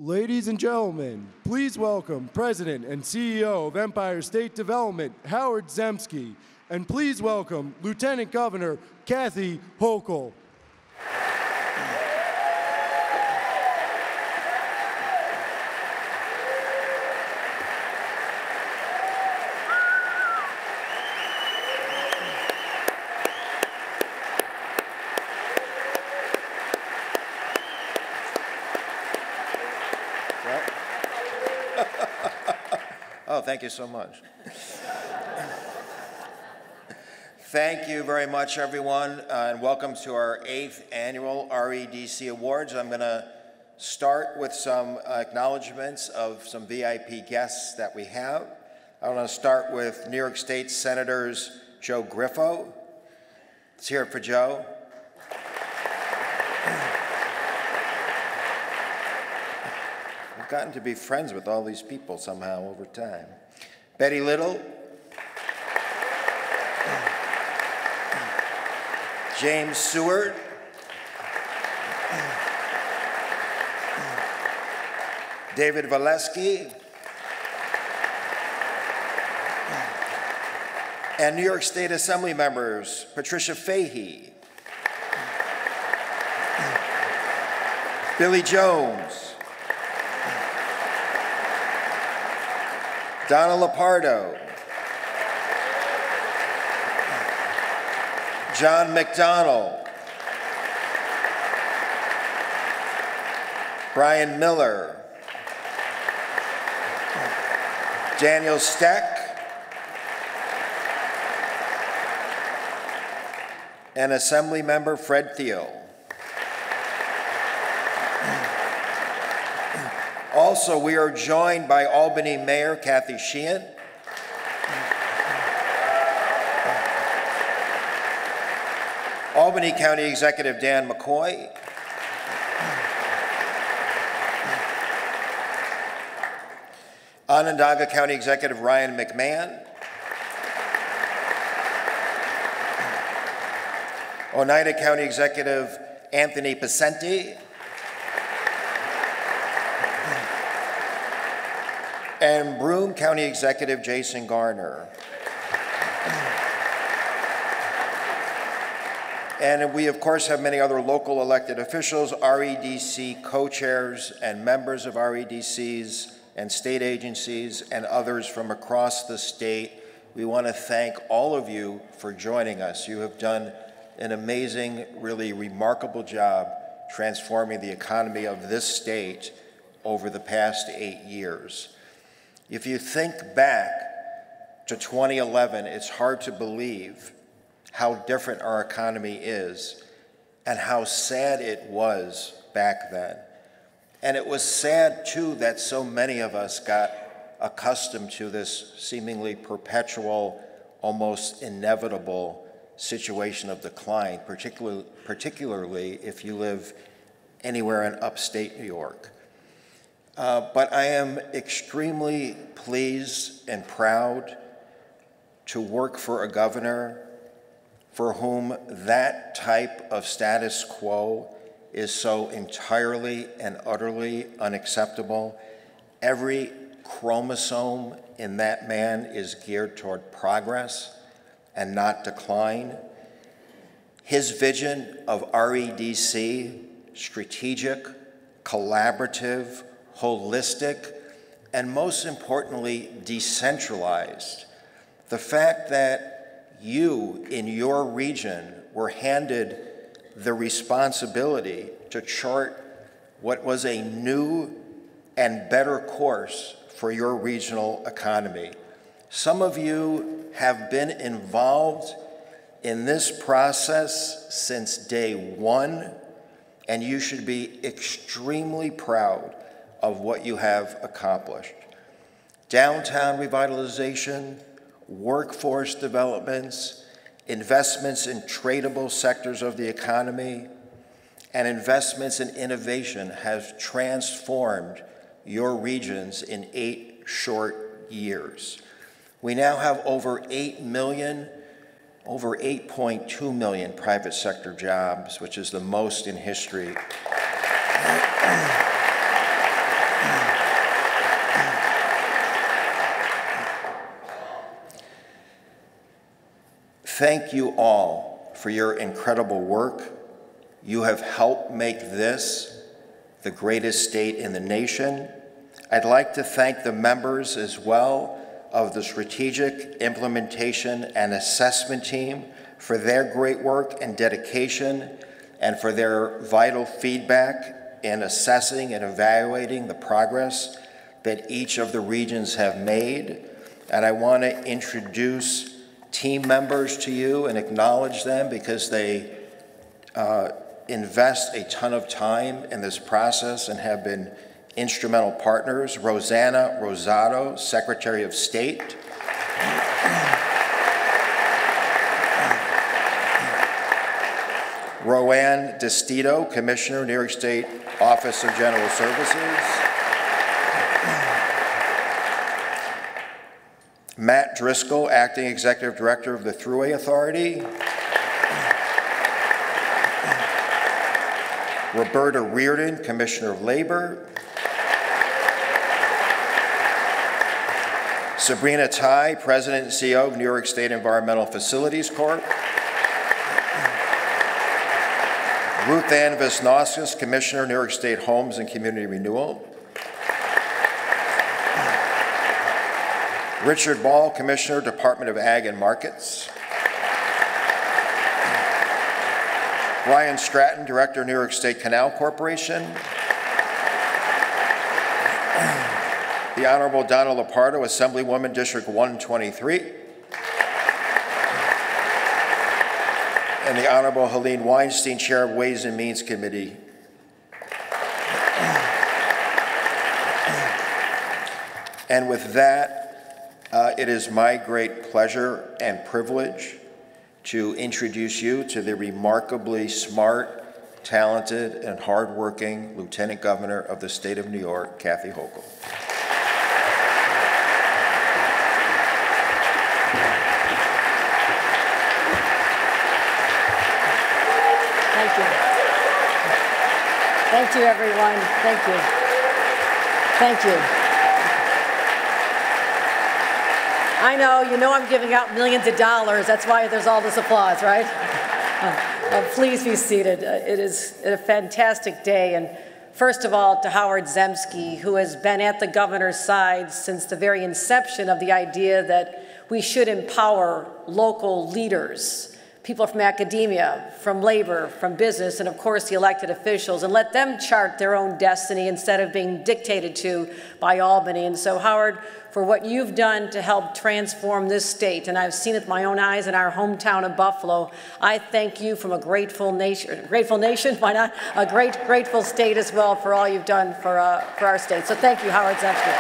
Ladies and gentlemen, please welcome President and CEO of Empire State Development, Howard Zemsky, and please welcome Lieutenant Governor Kathy Hochul. Oh, thank you so much. Thank you very much, everyone, and welcome to our 8th annual REDC Awards. I'm going to start with some acknowledgments of some VIP guests that we have. I want to start with New York State Senators Joe Griffo. Let's hear it for Joe. I've gotten to be friends with all these people somehow over time. Betty Little. James Seward. David Valesky. And New York State Assembly members Patricia Fahey. Billy Jones. Donna Lapardo, John McDonnell, Brian Miller, Daniel Steck, and Assemblymember Fred Thiel. Also, we are joined by Albany Mayor Kathy Sheehan, Albany County Executive Dan McCoy, Onondaga County Executive Ryan McMahon, Oneida County Executive Anthony Pacenti, and Broome County Executive Jason Garner. And we, of course, have many other local elected officials, REDC co-chairs and members of REDCs and state agencies and others from across the state. We want to thank all of you for joining us. You have done an amazing, really remarkable job transforming the economy of this state over the past 8 years. If you think back to 2011, it's hard to believe how different our economy is and how sad it was back then. And it was sad, too, that so many of us got accustomed to this seemingly perpetual, almost inevitable situation of decline, particularly if you live anywhere in upstate New York. But I am extremely pleased and proud to work for a governor for whom that type of status quo is so entirely and utterly unacceptable. Every chromosome in that man is geared toward progress and not decline. His vision of REDC, strategic, collaborative, holistic, and most importantly, decentralized. The fact that you in your region were handed the responsibility to chart what was a new and better course for your regional economy. Some of you have been involved in this process since day one, and you should be extremely proud of what you have accomplished. Downtown revitalization, workforce developments, investments in tradable sectors of the economy, and investments in innovation have transformed your regions in 8 short years. We now have over 8.2 million private sector jobs, which is the most in history. thank you all for your incredible work. You have helped make this the greatest state in the nation. I'd like to thank the members as well of the Strategic Implementation and Assessment Team for their great work and dedication and for their vital feedback in assessing and evaluating the progress that each of the regions have made. And I want to introduce team members to you and acknowledge them because they invest a ton of time in this process and have been instrumental partners. Rosanna Rosado, Secretary of State. Roanne DeStito, Commissioner, New York State Office of General Services. Matt Driscoll, Acting Executive Director of the Thruway Authority. Roberta Reardon, Commissioner of Labor. Sabrina Tai, President and CEO of New York State Environmental Facilities Corp. Ruth Ann Visnauskas, Commissioner, New York State Homes and Community Renewal. Richard Ball, Commissioner, Department of Ag and Markets. Brian Stratton, Director, New York State Canal Corporation. The Honorable Donna Lupardo, Assemblywoman, District 123. And the Honorable Helene Weinstein, Chair of Ways and Means Committee. And with that, it is my great pleasure and privilege to introduce you to the remarkably smart, talented, and hardworking Lieutenant Governor of the State of New York, Kathy Hochul. Thank you. Thank you, everyone. Thank you. Thank you. I know, you know I'm giving out millions of dollars. That's why there's all this applause, right? Please be seated. It is a fantastic day. And first of all, to Howard Zemsky, who has been at the governor's side since the very inception of the idea that we should empower local leaders, people from academia, from labor, from business, and of course the elected officials, and let them chart their own destiny instead of being dictated to by Albany. And so, Howard, for what you've done to help transform this state, and I've seen it with my own eyes in our hometown of Buffalo, I thank you from a grateful nation, why not? A grateful state as well for all you've done for our state. So thank you, Howard Zemsky.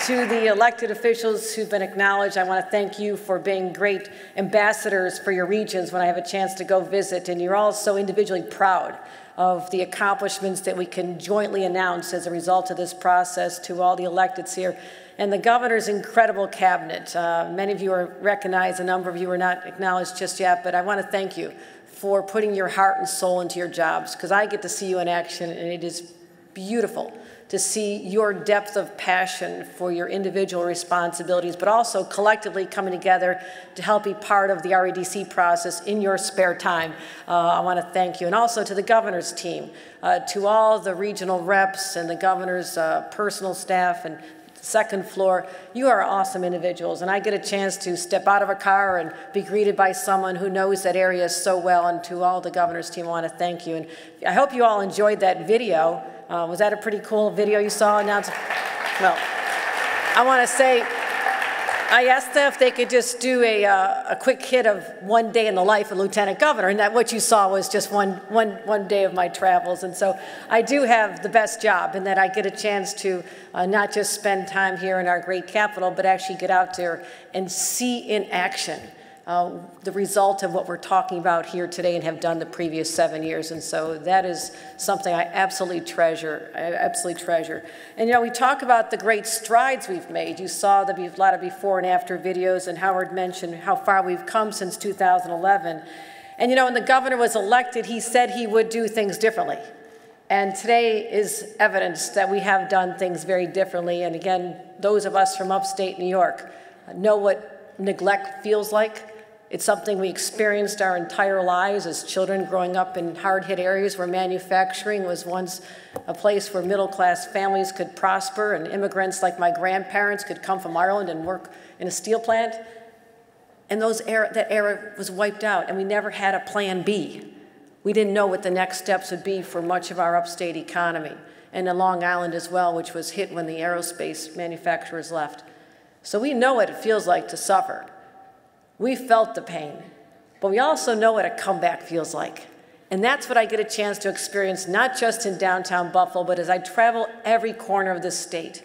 To the elected officials who've been acknowledged, I want to thank you for being great ambassadors for your regions when I have a chance to go visit, and you're all so individually proud of the accomplishments that we can jointly announce as a result of this process to all the electeds here. And the governor's incredible cabinet. Many of you are recognized, a number of you are not acknowledged just yet, but I want to thank you for putting your heart and soul into your jobs, because I get to see you in action, and it is beautiful to see your depth of passion for your individual responsibilities, but also collectively coming together to help be part of the REDC process in your spare time. I want to thank you. And also to the governor's team, to all the regional reps and the governor's personal staff and second floor, you are awesome individuals. And I get a chance to step out of a car and be greeted by someone who knows that area so well. And to all the governor's team, I want to thank you. And I hope you all enjoyed that video. Was that a pretty cool video you saw? Well, I want to say, I asked them if they could just do a quick hit of one day in the life of Lieutenant Governor, and that what you saw was just one day of my travels. And so I do have the best job in that I get a chance to not just spend time here in our great capital, but actually get out there and see in action the result of what we're talking about here today and have done the previous 7 years. And so that is something I absolutely treasure. And you know, we talk about the great strides we've made. You saw a lot of before and after videos, and Howard mentioned how far we've come since 2011. And you know, when the governor was elected, he said he would do things differently. And today is evidence that we have done things very differently. And again, those of us from upstate New York know what neglect feels like. It's something we experienced our entire lives as children growing up in hard-hit areas where manufacturing was once a place where middle-class families could prosper and immigrants like my grandparents could come from Ireland and work in a steel plant. And that era was wiped out, and we never had a plan B. We didn't know what the next steps would be for much of our upstate economy, and in Long Island as well, which was hit when the aerospace manufacturers left. So we know what it feels like to suffer. We felt the pain, but we also know what a comeback feels like. And that's what I get a chance to experience, not just in downtown Buffalo, but as I travel every corner of this state.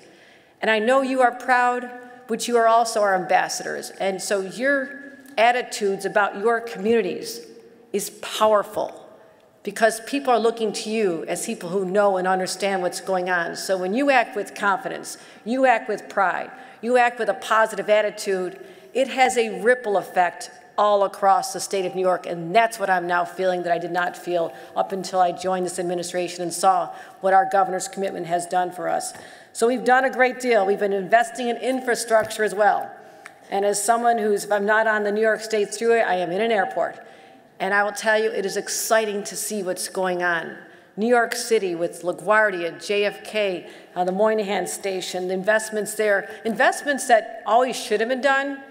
And I know you are proud, but you are also our ambassadors. And so your attitudes about your communities is powerful because people are looking to you as people who know and understand what's going on. So when you act with confidence, you act with pride, you act with a positive attitude, it has a ripple effect all across the state of New York, and that's what I'm now feeling that I did not feel up until I joined this administration and saw what our governor's commitment has done for us. So we've done a great deal. We've been investing in infrastructure as well. And as someone who's, if I'm not on the New York State Thruway, I am in an airport. And I will tell you, it is exciting to see what's going on. New York City with LaGuardia, JFK, the Moynihan Station, the investments there, investments that always should have been done,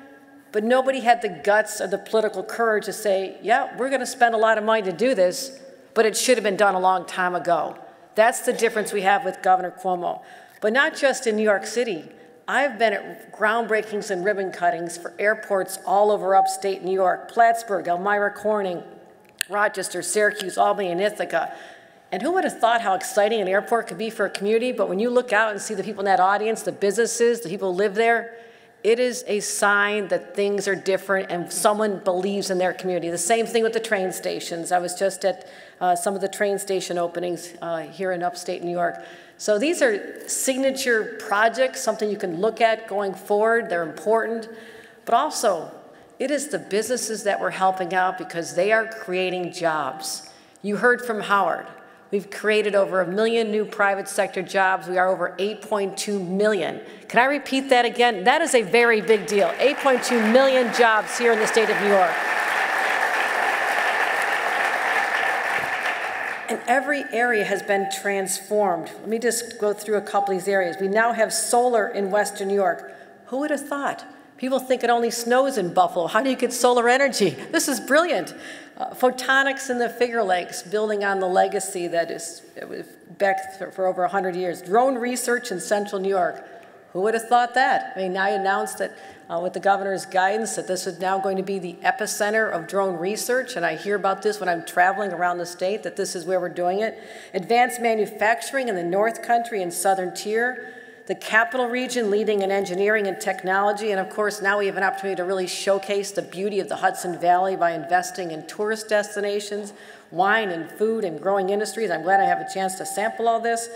but nobody had the guts or the political courage to say, yeah, we're going to spend a lot of money to do this, but it should have been done a long time ago. That's the difference we have with Governor Cuomo. But not just in New York City. I've been at groundbreakings and ribbon cuttings for airports all over upstate New York, Plattsburgh, Elmira Corning, Rochester, Syracuse, Albany, and Ithaca. And who would have thought how exciting an airport could be for a community? But when you look out and see the people in that audience, the businesses, the people who live there, it is a sign that things are different and someone believes in their community. The same thing with the train stations. I was just at some of the train station openings here in upstate New York. So these are signature projects, something you can look at going forward. They're important. But also, it is the businesses that we're helping out because they are creating jobs. You heard from Howard. We've created over 1 million new private sector jobs. We are over 8.2 million. Can I repeat that again? That is a very big deal. 8.2 million jobs here in the state of New York. And every area has been transformed. Let me just go through a couple of these areas. We now have solar in Western New York. Who would have thought? People think it only snows in Buffalo. How do you get solar energy? This is brilliant. Photonics in the Finger Lakes, building on the legacy that is back for over 100 years. Drone research in central New York. Who would have thought that? I mean, I announced that with the governor's guidance that this is now going to be the epicenter of drone research, and I hear about this when I'm traveling around the state, that this is where we're doing it. Advanced manufacturing in the North Country and Southern Tier. The Capital Region leading in engineering and technology, and of course now we have an opportunity to really showcase the beauty of the Hudson Valley by investing in tourist destinations, wine and food and growing industries. I'm glad I have a chance to sample all this.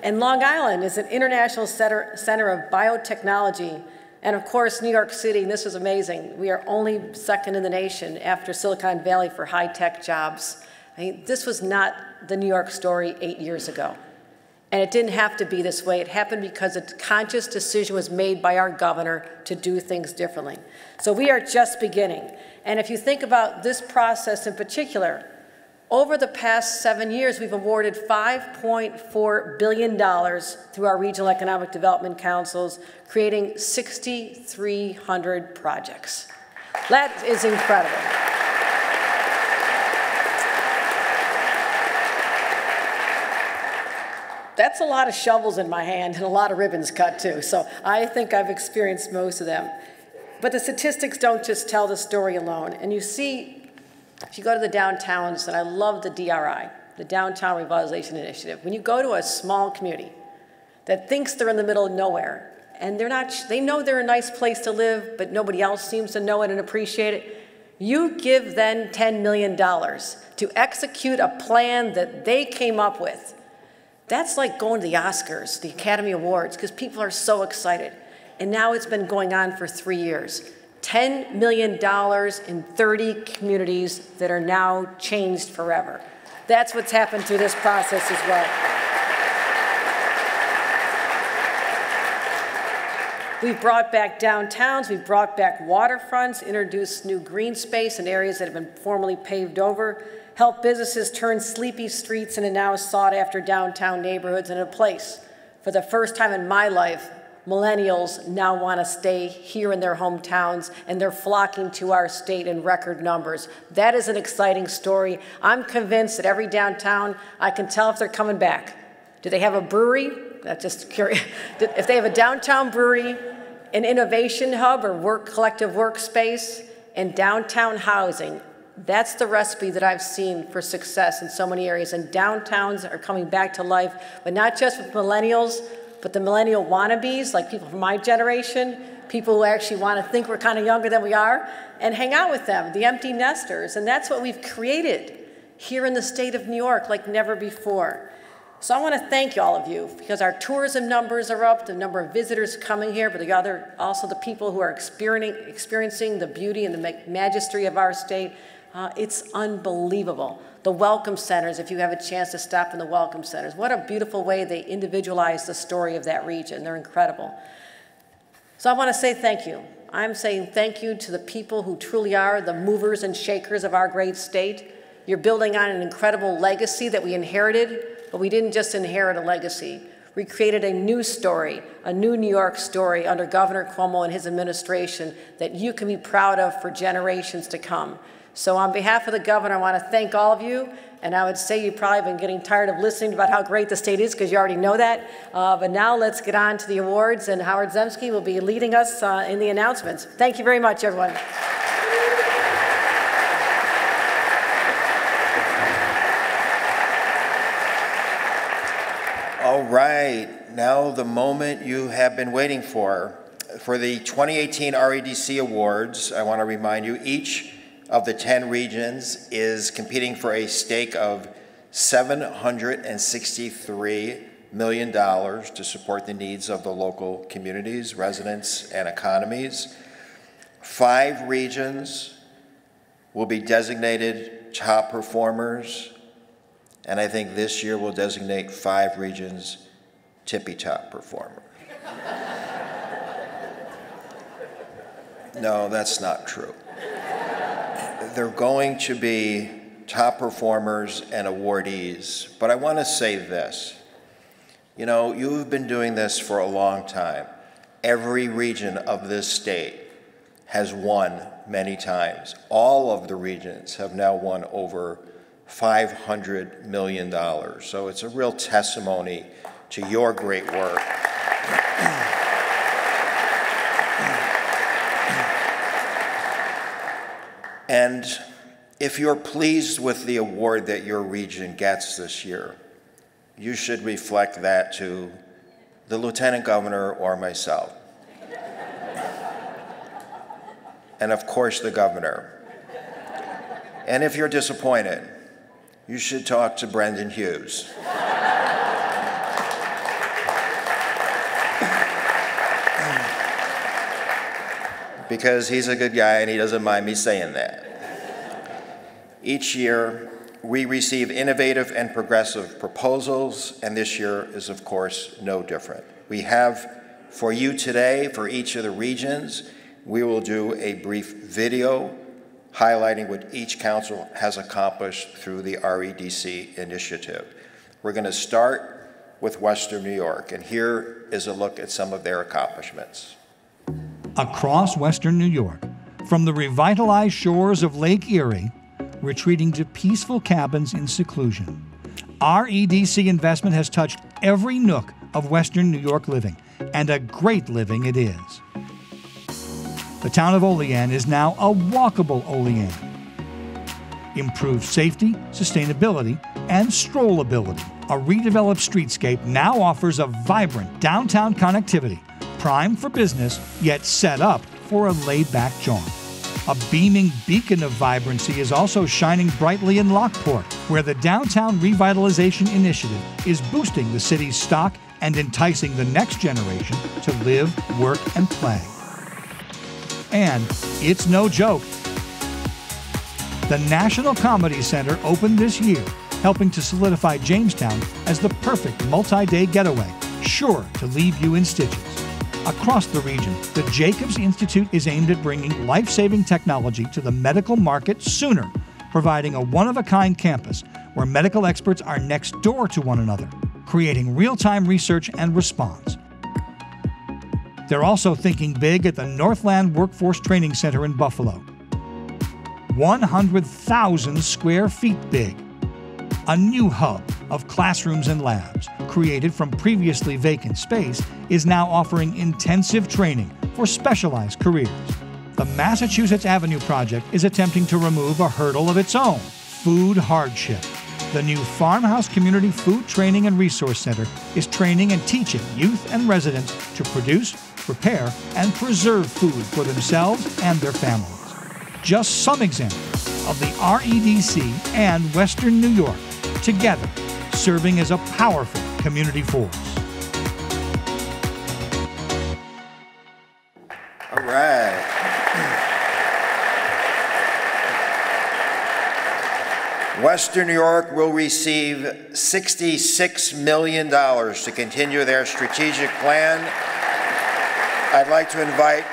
And Long Island is an international center of biotechnology. And of course, New York City, and this is amazing, we are only second in the nation after Silicon Valley for high-tech jobs. I mean, this was not the New York story 8 years ago. And it didn't have to be this way. It happened because a conscious decision was made by our governor to do things differently. So we are just beginning. And if you think about this process in particular, over the past 7 years, we've awarded $5.4 billion through our regional economic development councils, creating 6,300 projects. That is incredible. That's a lot of shovels in my hand and a lot of ribbons cut too. So I think I've experienced most of them. But the statistics don't just tell the story alone. And you see, if you go to the downtowns, and I love the DRI, the Downtown Revitalization Initiative, when you go to a small community that thinks they're in the middle of nowhere, and they know they're a nice place to live, but nobody else seems to know it and appreciate it, you give them $10 million to execute a plan that they came up with. That's like going to the Oscars, the Academy Awards, because people are so excited. And now it's been going on for 3 years. $10 million in 30 communities that are now changed forever. That's what's happened through this process as well. We've brought back downtowns, we've brought back waterfronts, introduced new green space in areas that have been formerly paved over, helped businesses turn sleepy streets into now sought-after downtown neighborhoods into a place. For the first time in my life, millennials now want to stay here in their hometowns, and they're flocking to our state in record numbers. That is an exciting story. I'm convinced that every downtown, I can tell if they're coming back. Do they have a brewery? That's just curious. If they have a downtown brewery, an innovation hub or collective workspace, and downtown housing, that's the recipe that I've seen for success in so many areas. And downtowns are coming back to life, but not just with millennials, but the millennial wannabes, like people from my generation, people who actually want to think we're kind of younger than we are, and hang out with them, the empty nesters. And that's what we've created here in the state of New York like never before. So I want to thank all of you, because our tourism numbers are up, the number of visitors coming here, but also the people who are experiencing the beauty and the majesty of our state. It's unbelievable. The welcome centers, if you have a chance to stop in the welcome centers, what a beautiful way they individualize the story of that region. They're incredible. So I want to say thank you. I'm saying thank you to the people who truly are the movers and shakers of our great state. You're building on an incredible legacy that we inherited, but we didn't just inherit a legacy. We created a new story, a new New York story under Governor Cuomo and his administration that you can be proud of for generations to come. So on behalf of the governor, I want to thank all of you. And I would say you've probably been getting tired of listening about how great the state is, because you already know that. But now let's get on to the awards, and Howard Zemsky will be leading us in the announcements. Thank you very much, everyone. All right, now the moment you have been waiting for. For the 2018 REDC Awards, I want to remind you, each of the 10 regions is competing for a stake of $763 million to support the needs of the local communities, residents, and economies. 5 regions will be designated top performers, and I think this year we'll designate 5 regions tippy-top performer. No, that's not true. They're going to be top performers and awardees, but I want to say this. You know, you've been doing this for a long time. Every region of this state has won many times. All of the regions have now won over $500 million. So it's a real testimony to your great work. And if you're pleased with the award that your region gets this year, you should reflect that to the Lieutenant Governor or myself. And of course, the Governor. And if you're disappointed, you should talk to Brendan Hughes. Because he's a good guy and he doesn't mind me saying that. Each year, we receive innovative and progressive proposals, and this year is, of course, no different. We have for you today, for each of the regions, we will do a brief video highlighting what each council has accomplished through the REDC initiative. We're going to start with Western New York, and here is a look at some of their accomplishments. Across Western New York, from the revitalized shores of Lake Erie, retreating to peaceful cabins in seclusion, REDC investment has touched every nook of Western New York living, and a great living it is. The town of Olean is now a walkable Olean. Improved safety, sustainability, and strollability. A redeveloped streetscape now offers a vibrant downtown connectivity, primed for business, yet set up for a laid-back jaunt. A beaming beacon of vibrancy is also shining brightly in Lockport, where the Downtown Revitalization Initiative is boosting the city's stock and enticing the next generation to live, work, and play. And it's no joke. The National Comedy Center opened this year helping to solidify Jamestown as the perfect multi-day getaway, sure to leave you in stitches. Across the region, the Jacobs Institute is aimed at bringing life-saving technology to the medical market sooner, providing a one-of-a-kind campus where medical experts are next door to one another, creating real-time research and response. They're also thinking big at the Northland Workforce Training Center in Buffalo. 100,000 square feet big. A new hub of classrooms and labs, created from previously vacant space, is now offering intensive training for specialized careers. The Massachusetts Avenue Project is attempting to remove a hurdle of its own, food hardship. The new Farmhouse Community Food Training and Resource Center is training and teaching youth and residents to produce, prepare, and preserve food for themselves and their families. Just some examples of the REDC and Western New York together, serving as a powerful community force. All right. Western New York will receive $66 million to continue their strategic plan. I'd like to invite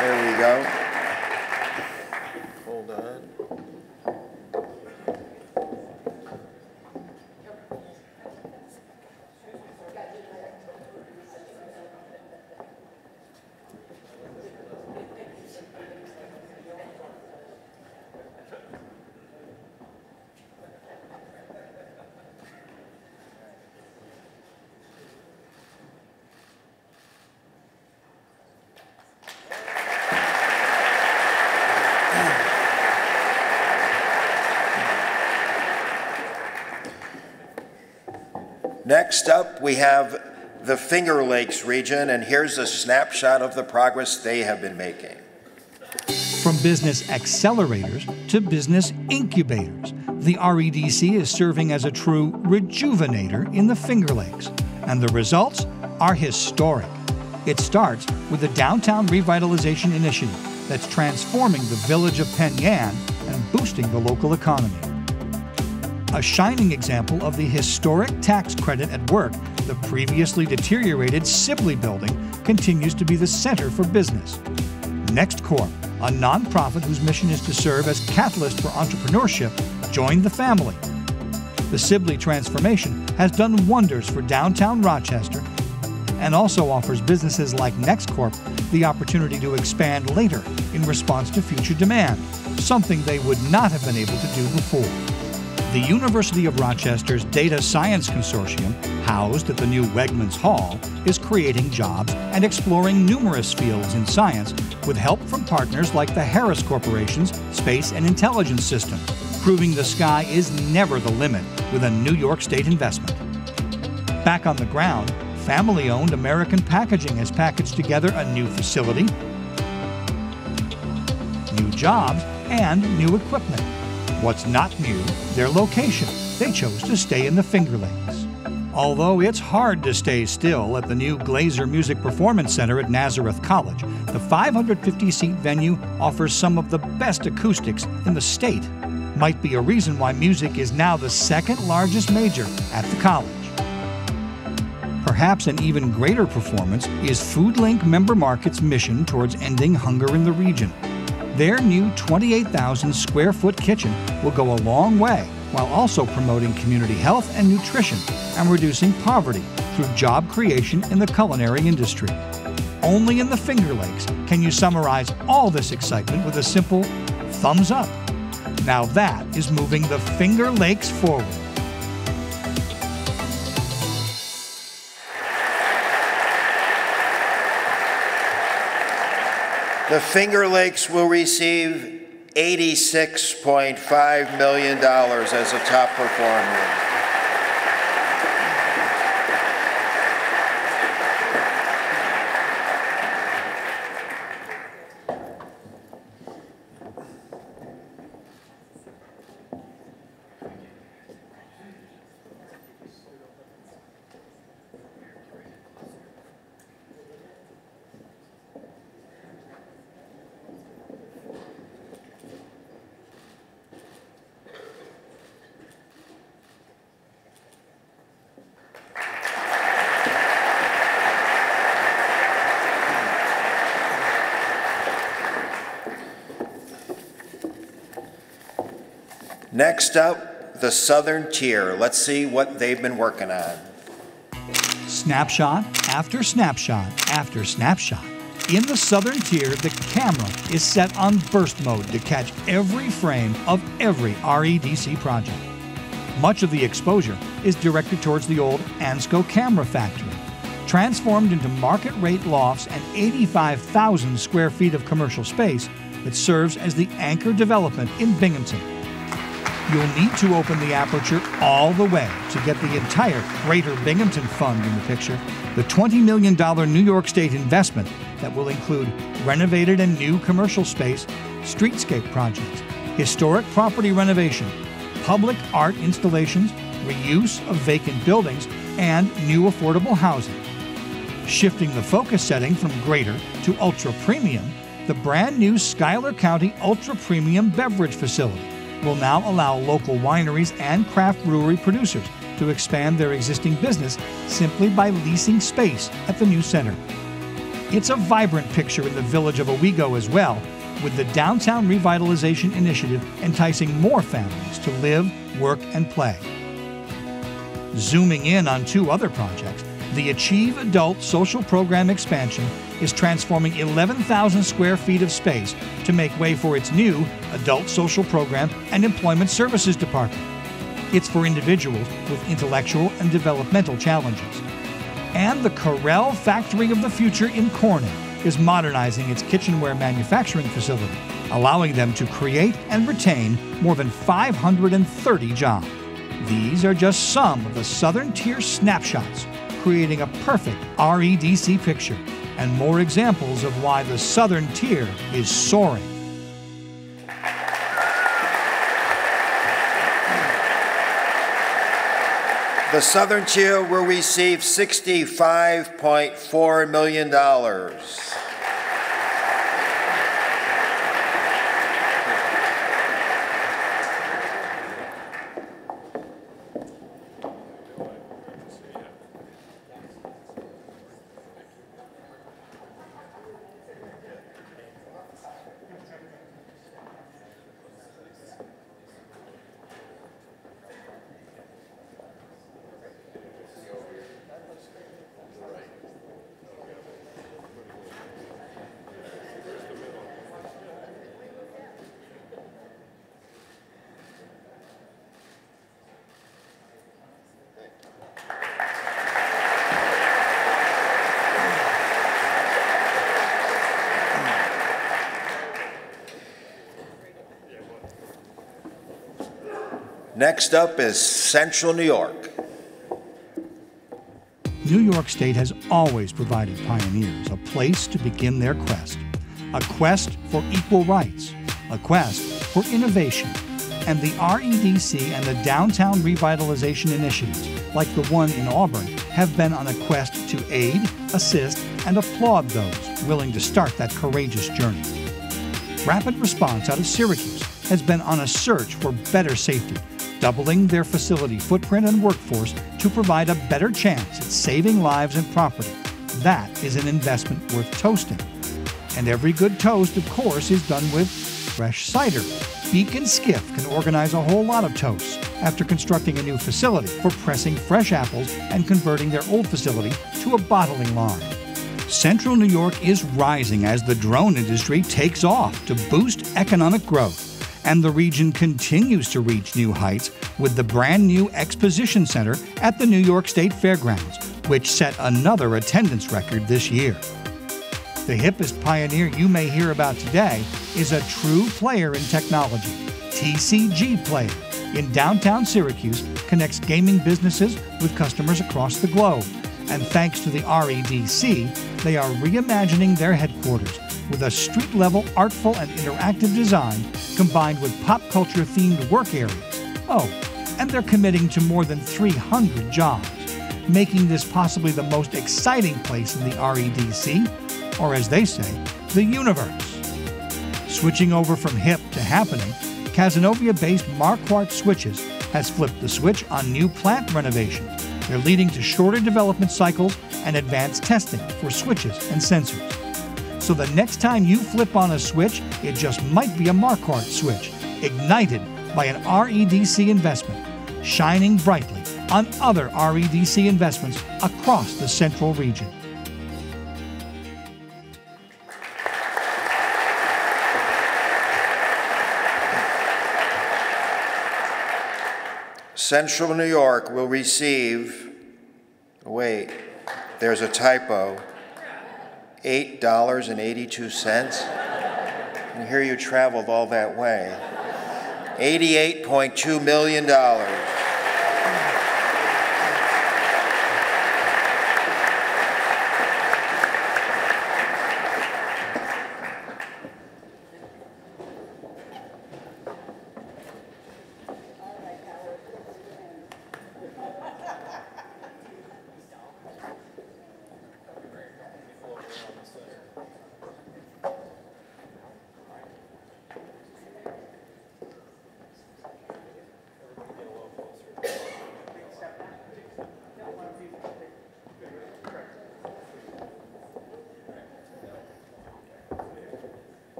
there we go. Hold on. Next up, we have the Finger Lakes region, and here's a snapshot of the progress they have been making. From business accelerators to business incubators, the REDC is serving as a true rejuvenator in the Finger Lakes, and the results are historic. It starts with the Downtown Revitalization Initiative that's transforming the village of Penn Yan and boosting the local economy. A shining example of the historic tax credit at work, the previously deteriorated Sibley building continues to be the center for business. Next Corp, a nonprofit whose mission is to serve as catalyst for entrepreneurship, joined the family. The Sibley transformation has done wonders for downtown Rochester and also offers businesses like Next Corp the opportunity to expand later in response to future demand, something they would not have been able to do before. The University of Rochester's Data Science Consortium, housed at the new Wegmans Hall, is creating jobs and exploring numerous fields in science with help from partners like the Harris Corporation's Space and Intelligence System, proving the sky is never the limit with a New York State investment. Back on the ground, family-owned American Packaging has packaged together a new facility, new jobs, and new equipment. What's not new, their location. They chose to stay in the Finger Lakes. Although it's hard to stay still at the new Glazer Music Performance Center at Nazareth College, the 550-seat venue offers some of the best acoustics in the state. Might be a reason why music is now the second largest major at the college. Perhaps an even greater performance is FoodLink Member Market's mission towards ending hunger in the region. Their new 28,000 square foot kitchen will go a long way while also promoting community health and nutrition and reducing poverty through job creation in the culinary industry. Only in the Finger Lakes can you summarize all this excitement with a simple thumbs up. Now that is moving the Finger Lakes forward. The Finger Lakes will receive $86.5 million as a top performer. Next up, the Southern Tier. Let's see what they've been working on. Snapshot after snapshot after snapshot. In the Southern Tier, the camera is set on burst mode to catch every frame of every REDC project. Much of the exposure is directed towards the old Ansco camera factory, transformed into market-rate lofts and 85,000 square feet of commercial space that serves as the anchor development in Binghamton. You'll need to open the aperture all the way to get the entire Greater Binghamton Fund in the picture, the $20 million New York State investment that will include renovated and new commercial space, streetscape projects, historic property renovation, public art installations, reuse of vacant buildings, and new affordable housing. Shifting the focus setting from Greater to Ultra Premium, the brand new Schuyler County Ultra Premium Beverage Facility will now allow local wineries and craft brewery producers to expand their existing business simply by leasing space at the new center. It's a vibrant picture in the village of Owego as well, with the Downtown Revitalization Initiative enticing more families to live, work, and play. Zooming in on two other projects, the Achieve Adult Social Program expansion is transforming 11,000 square feet of space to make way for its new Adult Social Program and Employment Services Department. It's for individuals with intellectual and developmental challenges. And the Corel Factory of the Future in Corning is modernizing its kitchenware manufacturing facility, allowing them to create and retain more than 530 jobs. These are just some of the Southern Tier snapshots, creating a perfect REDC picture, and more examples of why the Southern Tier is soaring. The Southern Tier will receive $65.4 million. Next up is Central New York. New York State has always provided pioneers a place to begin their quest. A quest for equal rights, a quest for innovation, and the REDC and the Downtown Revitalization Initiatives, like the one in Auburn, have been on a quest to aid, assist, and applaud those willing to start that courageous journey. Rapid Response out of Syracuse has been on a search for better safety, doubling their facility footprint and workforce to provide a better chance at saving lives and property. That is an investment worth toasting. And every good toast, of course, is done with fresh cider. Beak and Skiff can organize a whole lot of toasts after constructing a new facility for pressing fresh apples and converting their old facility to a bottling line. Central New York is rising as the drone industry takes off to boost economic growth. And the region continues to reach new heights with the brand new Exposition Center at the New York State Fairgrounds, which set another attendance record this year. The hippest pioneer you may hear about today is a true player in technology. TCG Player in downtown Syracuse connects gaming businesses with customers across the globe. And thanks to the REDC, they are reimagining their headquarters with a street-level, artful, and interactive design combined with pop culture-themed work areas. Oh, and they're committing to more than 300 jobs, making this possibly the most exciting place in the REDC, or as they say, the universe. Switching over from hip to happening, Cazenovia-based Marquardt Switches has flipped the switch on new plant renovations. They're leading to shorter development cycles and advanced testing for switches and sensors. So the next time you flip on a switch, it just might be a Marquardt switch, ignited by an REDC investment, shining brightly on other REDC investments across the Central region. Central New York will receive, wait, there's a typo, $8.82. And here you traveled all that way. $88.2 million.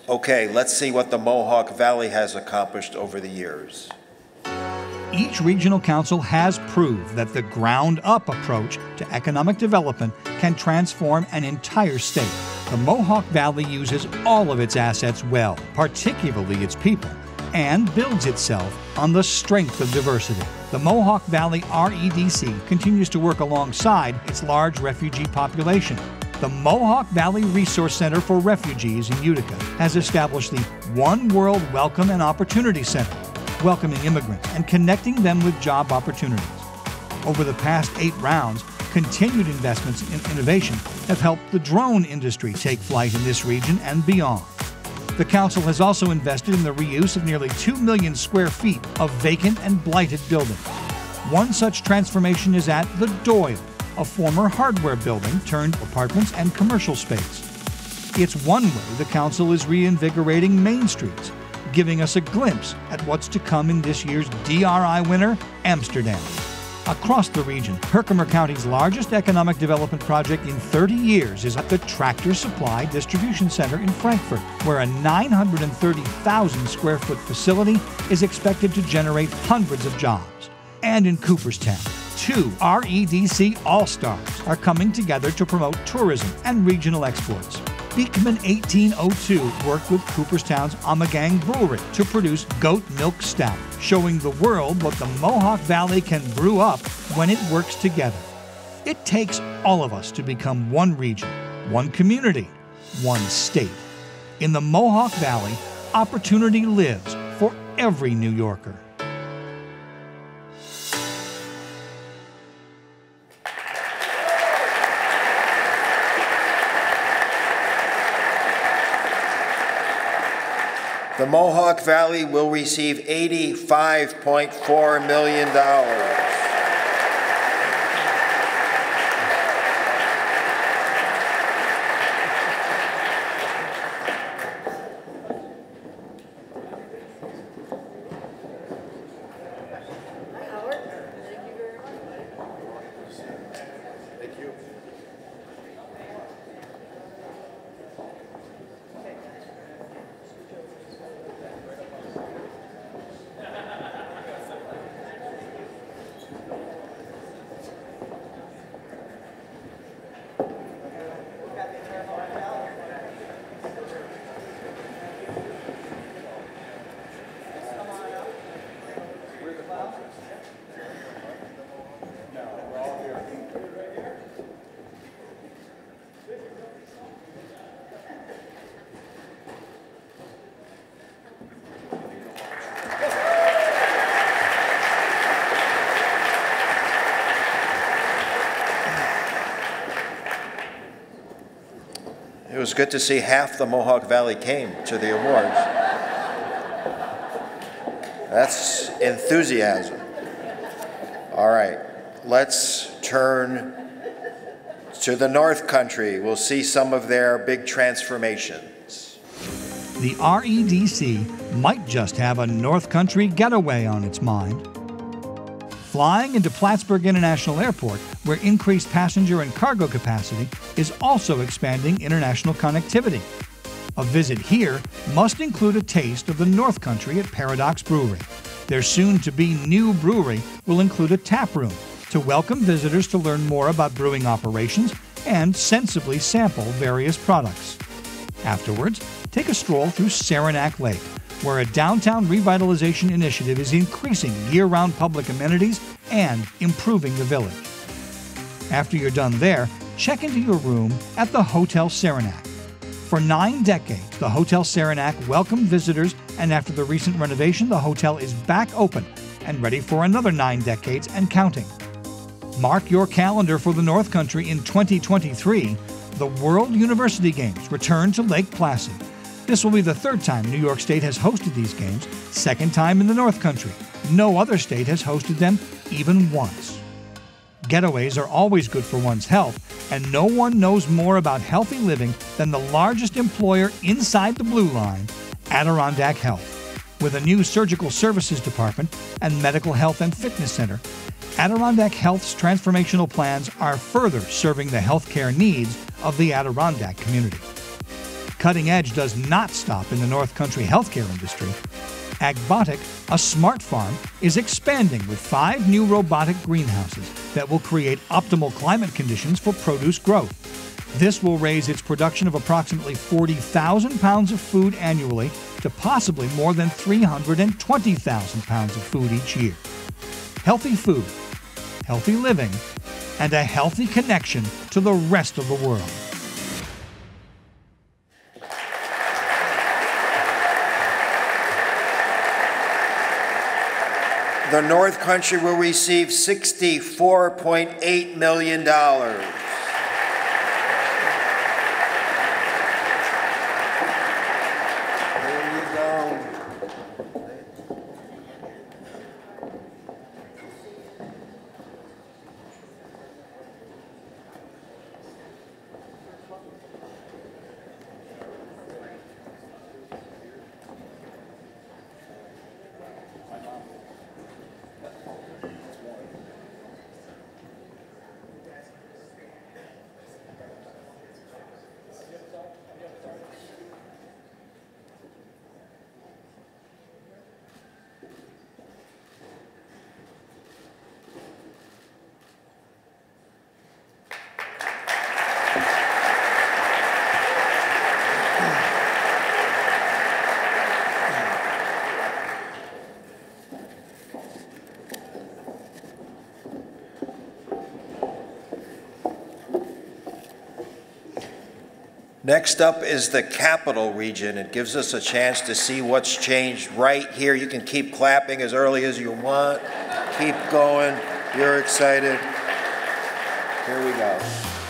Okay, let's see what the Mohawk Valley has accomplished over the years. Each regional council has proved that the ground-up approach to economic development can transform an entire state. The Mohawk Valley uses all of its assets well, particularly its people, and builds itself on the strength of diversity. The Mohawk Valley REDC continues to work alongside its large refugee population. The Mohawk Valley Resource Center for Refugees in Utica has established the One World Welcome and Opportunity Center, welcoming immigrants and connecting them with job opportunities. Over the past 8 rounds, continued investments in innovation have helped the drone industry take flight in this region and beyond. The Council has also invested in the reuse of nearly 2 million square feet of vacant and blighted buildings. One such transformation is at the Doyle, a former hardware building turned apartments and commercial space. It's one way the Council is reinvigorating main streets, giving us a glimpse at what's to come in this year's DRI winner, Amsterdam. Across the region, Herkimer County's largest economic development project in 30 years is at the Tractor Supply Distribution Center in Frankfort, where a 930,000 square foot facility is expected to generate hundreds of jobs. And in Cooperstown, 2 REDC All-Stars are coming together to promote tourism and regional exports. Beekman 1802 worked with Cooperstown's Amagang Brewery to produce goat milk stout, showing the world what the Mohawk Valley can brew up when it works together. It takes all of us to become one region, one community, one state. In the Mohawk Valley, opportunity lives for every New Yorker. The Mohawk Valley will receive $85.4 million. It was good to see half the Mohawk Valley came to the awards. That's enthusiasm. All right, let's turn to the North Country. We'll see some of their big transformations. The REDC might just have a North Country getaway on its mind. Flying into Plattsburgh International Airport, where increased passenger and cargo capacity is also expanding international connectivity. A visit here must include a taste of the North Country at Paradox Brewery. Their soon-to-be new brewery will include a tap room to welcome visitors to learn more about brewing operations and sensibly sample various products. Afterwards, take a stroll through Saranac Lake, where a downtown revitalization initiative is increasing year-round public amenities and improving the village. After you're done there, check into your room at the Hotel Saranac. For 9 decades, the Hotel Saranac welcomed visitors, and after the recent renovation, the hotel is back open and ready for another 9 decades and counting. Mark your calendar for the North Country in 2023. The World University Games return to Lake Placid. This will be the 3rd time New York State has hosted these games, 2nd time in the North Country. No other state has hosted them even once. Getaways are always good for one's health, and no one knows more about healthy living than the largest employer inside the Blue Line, Adirondack Health. With a new surgical services department and medical health and fitness center, Adirondack Health's transformational plans are further serving the healthcare needs of the Adirondack community. Cutting edge does not stop in the North Country healthcare industry. Agbotic, a smart farm, is expanding with 5 new robotic greenhouses that will create optimal climate conditions for produce growth. This will raise its production of approximately 40,000 pounds of food annually to possibly more than 320,000 pounds of food each year. Healthy food, healthy living, and a healthy connection to the rest of the world. The North Country will receive $64.8 million. Next up is the Capital Region. It gives us a chance to see what's changed right here. You can keep clapping as early as you want. Keep going. You're excited. Here we go.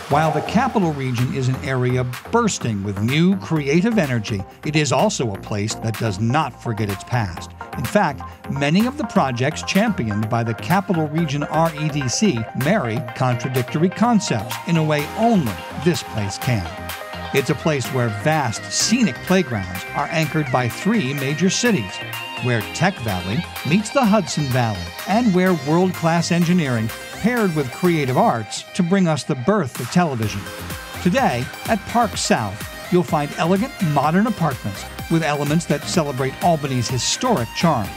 While the Capital Region is an area bursting with new, creative energy, it is also a place that does not forget its past. In fact, many of the projects championed by the Capital Region REDC marry contradictory concepts in a way only this place can. It's a place where vast, scenic playgrounds are anchored by 3 major cities, where Tech Valley meets the Hudson Valley, and where world-class engineering paired with creative arts to bring us the birth of television. Today, at Park South, you'll find elegant, modern apartments with elements that celebrate Albany's historic charm.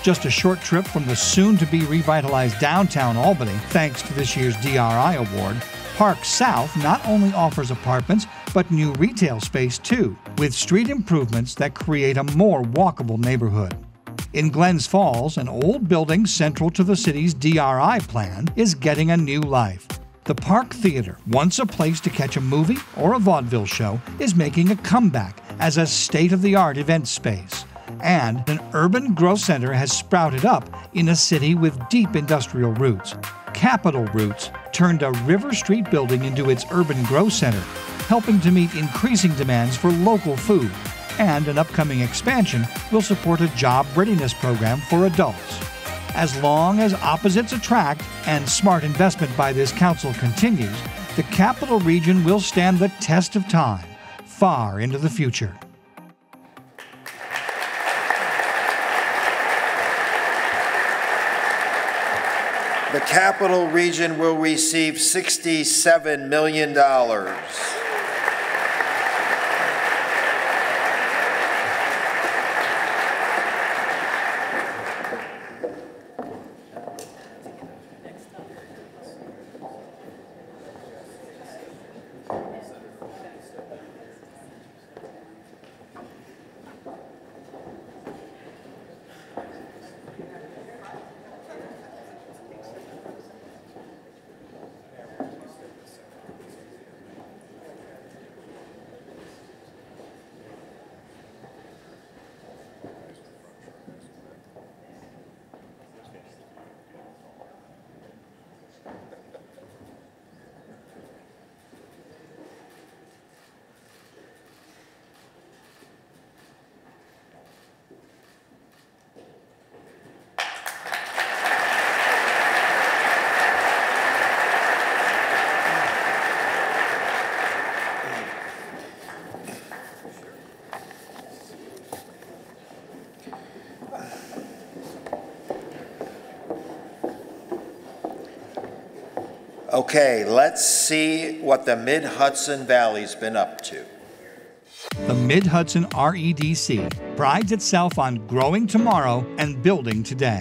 Just a short trip from the soon-to-be revitalized downtown Albany, thanks to this year's DRI award, Park South not only offers apartments, but new retail space too, with street improvements that create a more walkable neighborhood. In Glens Falls, an old building central to the city's DRI plan is getting a new life. The Park Theater, once a place to catch a movie or a vaudeville show, is making a comeback as a state-of-the-art event space. And an urban growth center has sprouted up in a city with deep industrial roots. Capital Roots turned a River Street building into its urban growth center, helping to meet increasing demands for local food. And an upcoming expansion will support a job readiness program for adults. As long as opposites attract and smart investment by this council continues, the Capital Region will stand the test of time far into the future. The Capital Region will receive $67 million. Okay, let's see what the Mid-Hudson Valley's been up to. The Mid-Hudson REDC prides itself on growing tomorrow and building today.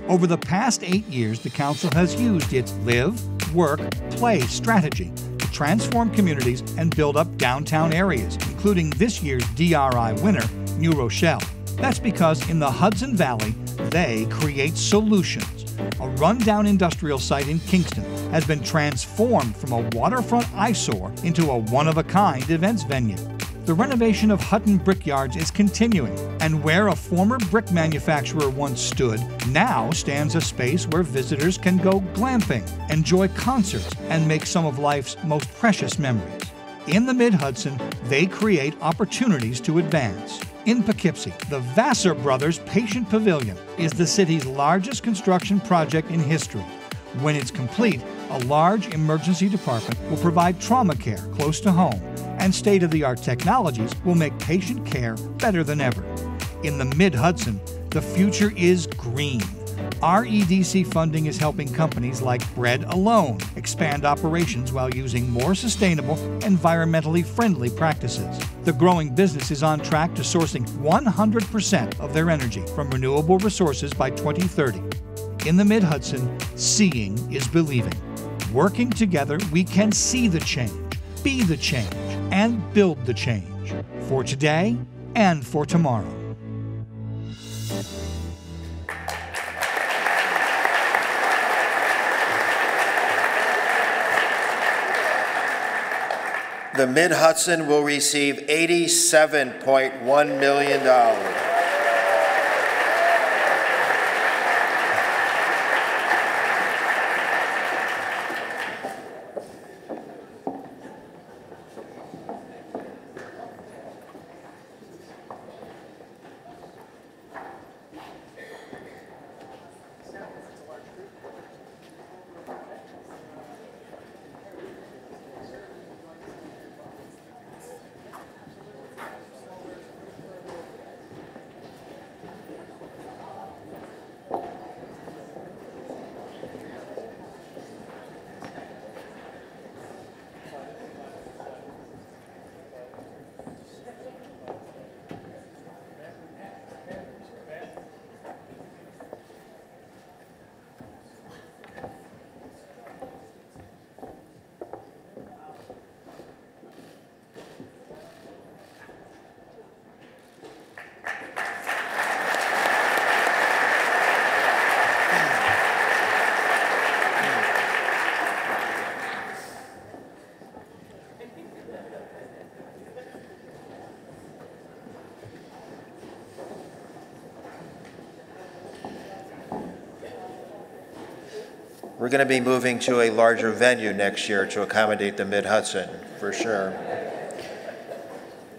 Over the past 8 years, the Council has used its live, work, play strategy to transform communities and build up downtown areas, including this year's DRI winner, New Rochelle. That's because in the Hudson Valley, they create solutions. A rundown industrial site in Kingston has been transformed from a waterfront eyesore into a one-of-a-kind events venue. The renovation of Hutton Brickyards is continuing, and where a former brick manufacturer once stood, now stands a space where visitors can go glamping, enjoy concerts, and make some of life's most precious memories. In the Mid-Hudson, they create opportunities to advance. In Poughkeepsie, the Vassar Brothers Patient Pavilion is the city's largest construction project in history. When it's complete, a large emergency department will provide trauma care close to home, and state-of-the-art technologies will make patient care better than ever. In the Mid-Hudson, the future is green. REDC funding is helping companies like Bread Alone expand operations while using more sustainable, environmentally friendly practices. The growing business is on track to sourcing 100% of their energy from renewable resources by 2030. In the Mid-Hudson, seeing is believing. Working together, we can see the change, be the change, and build the change for today and for tomorrow. The Mid-Hudson will receive $87.1 million. We're going to be moving to a larger venue next year to accommodate the Mid-Hudson, for sure.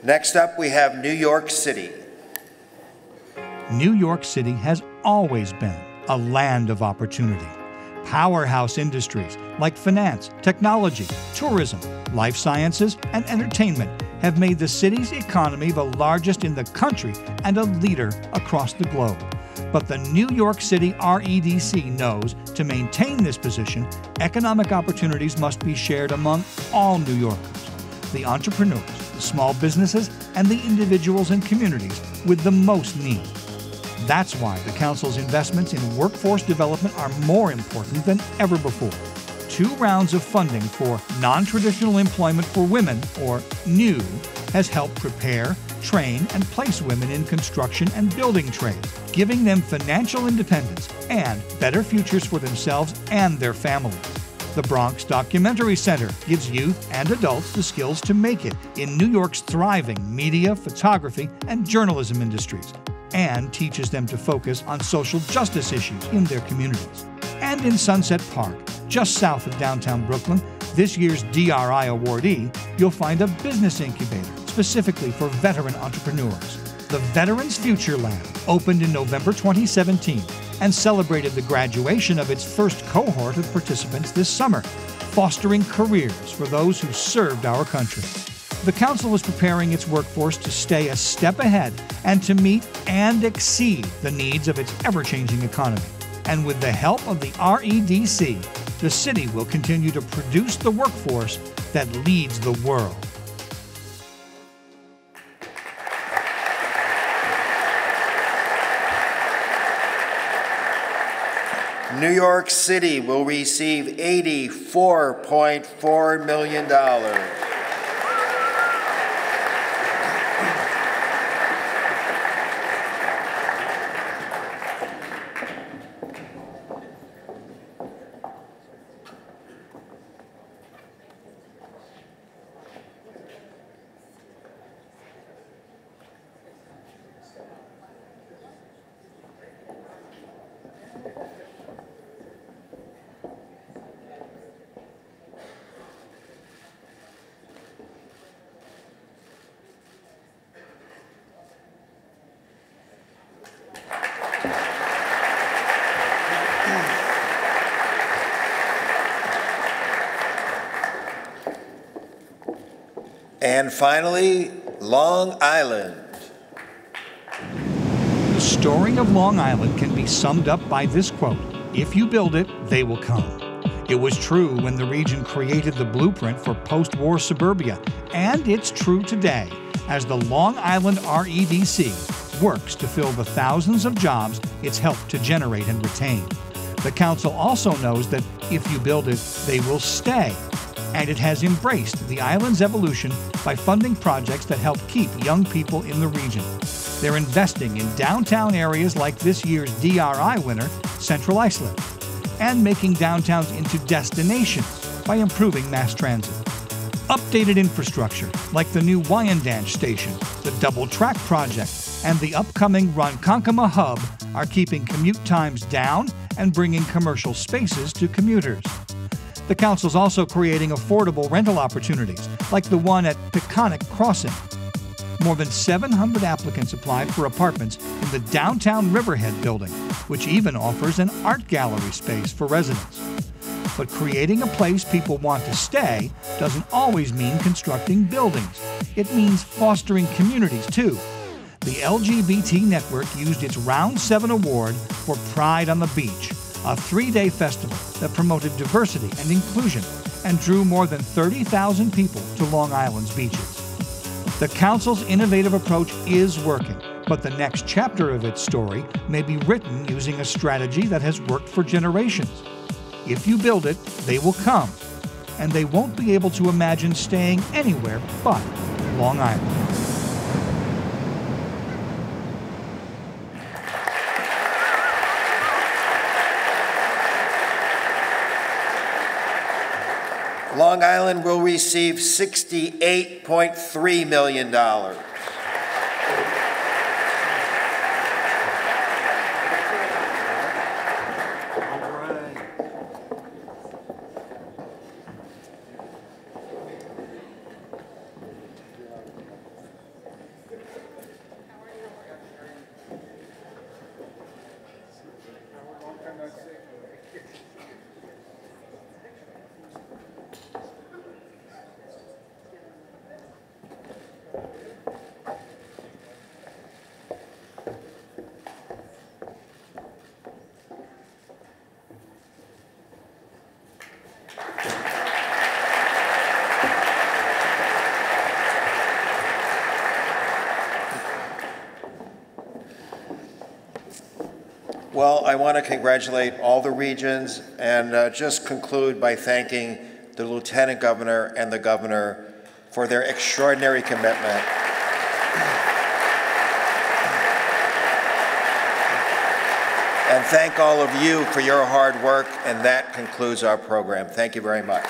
Next up, we have New York City. New York City has always been a land of opportunity. Powerhouse industries like finance, technology, tourism, life sciences, and entertainment have made the city's economy the largest in the country and a leader across the globe. But the New York City REDC knows to maintain this position, economic opportunities must be shared among all New Yorkers, the entrepreneurs, the small businesses, and the individuals and communities with the most need. That's why the Council's investments in workforce development are more important than ever before. 2 rounds of funding for non-traditional employment for women, or NEW, has helped prepare, train, and place women in construction and building trades, giving them financial independence and better futures for themselves and their families. The Bronx Documentary Center gives youth and adults the skills to make it in New York's thriving media, photography, and journalism industries, and teaches them to focus on social justice issues in their communities. And in Sunset Park, just south of downtown Brooklyn, this year's DRI awardee, you'll find a business incubator specifically for veteran entrepreneurs. The Veterans Future Lab opened in November 2017 and celebrated the graduation of its first cohort of participants this summer, fostering careers for those who served our country. The Council is preparing its workforce to stay a step ahead and to meet and exceed the needs of its ever-changing economy. And with the help of the REDC, the city will continue to produce the workforce that leads the world. New York City will receive $84.4 million. And finally, Long Island. The story of Long Island can be summed up by this quote: "If you build it, they will come." It was true when the region created the blueprint for post-war suburbia, and it's true today as the Long Island REDC works to fill the thousands of jobs it's helped to generate and retain. The Council also knows that if you build it, they will stay, and it has embraced the island's evolution by funding projects that help keep young people in the region. They're investing in downtown areas like this year's DRI winner, Central Islip, and making downtowns into destinations by improving mass transit. Updated infrastructure like the new Wyandanch station, the double track project, and the upcoming Ronkonkoma hub are keeping commute times down and bringing commercial spaces to commuters. The Council's also creating affordable rental opportunities, like the one at Peconic Crossing. More than 700 applicants applied for apartments in the downtown Riverhead building, which even offers an art gallery space for residents. But creating a place people want to stay doesn't always mean constructing buildings. It means fostering communities, too. The LGBT network used its Round 7 award for Pride on the Beach, a 3-day festival that promoted diversity and inclusion and drew more than 30,000 people to Long Island's beaches. The Council's innovative approach is working, but the next chapter of its story may be written using a strategy that has worked for generations. If you build it, they will come, and they won't be able to imagine staying anywhere but Long Island. Long Island will receive $68.3 million. Well, I want to congratulate all the regions and just conclude by thanking the Lieutenant Governor and the Governor for their extraordinary commitment. And thank all of you for your hard work, and that concludes our program. Thank you very much.